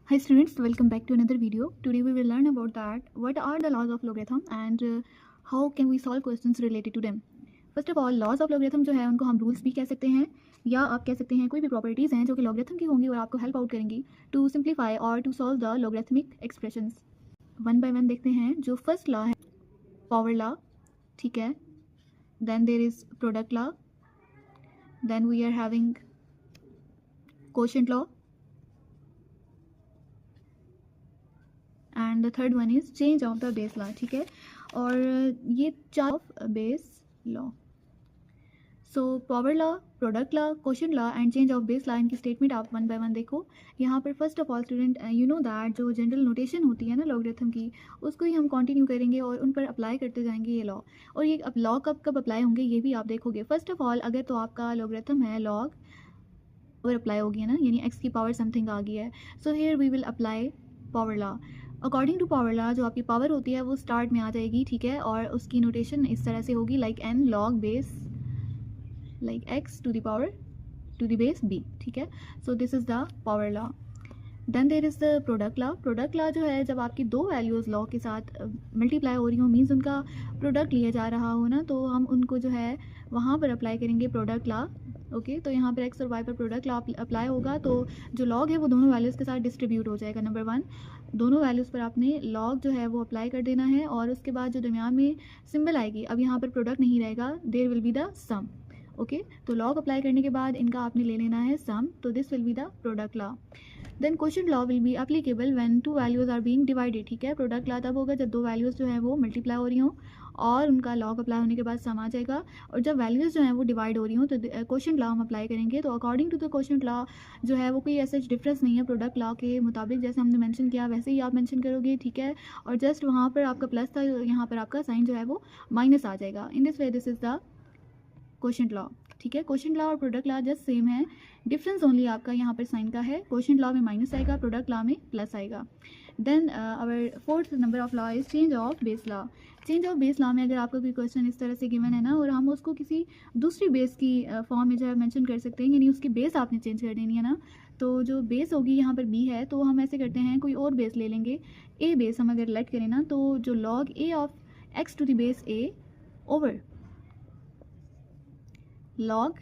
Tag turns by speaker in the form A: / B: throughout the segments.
A: Hi students, welcome back to another video. Today we will learn about that what are the laws of logarithm and how can we solve questions related to them. First of all, laws of logarithm जो है उनको हम rules भी कह सकते हैं या आप कह सकते हैं कोई भी प्रॉपर्टीज़ हैं जो कि logarithm की होंगी और आपको हेल्प आउट करेंगी टू सिंप्लीफाई और to solve the logarithmic expressions. One by one देखते हैं. जो फर्स्ट लॉ है पावर लॉ, ठीक है. Then there is product law, then we are having quotient law, and the third one is change of the base law. ठीक है, और ये चार of base law. So power law, product law, quotient law and change of base law, इनकी statement आप one by one देखो. यहाँ पर first of all student you know that जो जनरल नोटेशन होती है ना लॉगरिथम की, उसको ही हम कंटिन्यू करेंगे और उन पर अप्लाई करते जाएंगे ये लॉ. और ये अब लॉ कब कब अप्लाई होंगे ये भी आप देखोगे. फर्स्ट ऑफ ऑल अगर तो आपका लॉगरिथम है लॉग और अप्लाई होगी है ना, यानी एक्स की पावर समथिंग आ गई है. So here we will apply power law. According to power law जो आपकी पावर होती है वो स्टार्ट में आ जाएगी, ठीक है, और उसकी नोटेशन इस तरह से होगी like n log base like x to the power to the base b. ठीक है, so this is the power law. Then there is the product law. Product law जो है जब आपकी दो वैल्यूज़ लॉ के साथ मल्टीप्लाई हो रही हो, मीन्स उनका प्रोडक्ट लिया जा रहा हो ना, तो हम उनको जो है वहाँ पर अप्लाई करेंगे प्रोडक्ट लॉ. ओके, तो यहाँ पर एक्स और वाई पर प्रोडक्ट लॉ अप्लाई होगा तो जो लॉग है वो दोनों वैल्यूज़ के साथ डिस्ट्रीब्यूट हो जाएगा. नंबर वन, दोनों वैल्यूज़ पर आपने लॉग जो है वो अप्लाई कर देना है और उसके बाद जो दरमियान में सिंबल आएगी, अब यहाँ पर प्रोडक्ट नहीं रहेगा, there will be the sum. Okay, तो लॉग अप्लाई करने के बाद इनका आपने ले लेना है सम, तो this will be the product law. Then quotient law will be applicable when two values are being divided. ठीक है, प्रोडक्ट लॉ तब होगा जब दो वैल्यूज़ जो है वो मल्टीप्लाई हो रही हों और उनका लॉग अप्लाई होने के बाद सम आ जाएगा. और जब वैल्यूज़ जो हैं वो डिवाइड हो रही हों तो क्वोशिएंट लॉ हम अप्लाई करेंगे. तो according to the quotient law जो है वो कोई ऐसा डिफरेंस नहीं है प्रोडक्ट लॉ के मुताबिक, जैसे हमने मेंशन किया वैसे ही आप मेंशन करोगे. ठीक है, और जस्ट वहाँ पर आपका प्लस था, यहाँ पर आपका साइन जो है वो माइनस आ जाएगा. In this way this is the quotient law. ठीक है, क्वोशिएंट लॉ और प्रोडक्ट लॉ जस्ट सेम है, डिफरेंस ओनली आपका यहाँ पर साइन का है. क्वोशिएंट लॉ में माइनस आएगा, प्रोडक्ट लॉ में प्लस आएगा. Then our fourth number of law is change of base law. Change of base law में अगर आपका कोई क्वेश्चन इस तरह से गिवन है ना और हम उसको किसी दूसरी बेस की फॉर्म में जो है मेंशन कर सकते हैं, यानी उसकी बेस आपने चेंज कर देनी है ना, तो जो बेस होगी यहाँ पर बी है तो हम ऐसे करते हैं कोई और बेस ले लेंगे. ए बेस हम अगर लेट करें ना, तो जो log a of x to the base a over log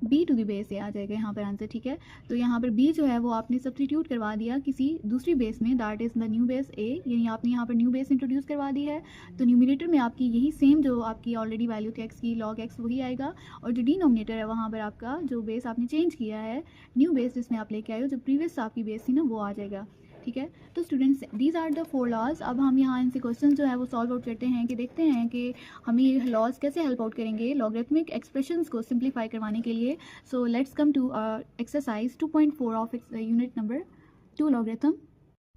A: b to the base a आ जाएगा यहाँ पर आंसर. ठीक है, तो यहाँ पर बी जो है वो आपने सब्सटीट्यूट करवा दिया किसी दूसरी बेस में, that is the new base a, यानी आपने यहाँ पर न्यू बेस इंट्रोड्यूस करवा दी है. तो न्यूमिनेटर में आपकी यही सेम जो आपकी ऑलरेडी वैल्यू थी एक्स की लॉग एक्स वही आएगा, और जो डिनोमिनेटर है वहाँ पर आपका जो बेस आपने चेंज किया है न्यू बेस जिसमें आप लेके आए हो, जो प्रीवियस आपकी बेस थी ना वो आ जाएगा. ठीक है, तो students these are the four laws. अब हम यहाँ इनसे क्वेश्चन जो है वो सॉल्व आउट करते हैं कि देखते हैं कि हमें ये लॉज कैसे हेल्प आउट करेंगे लॉगरिथमिक एक्सप्रेशंस को सिंप्लीफाई करवाने के लिए. So let's come to exercise 2.4 of unit number 2 logarithm.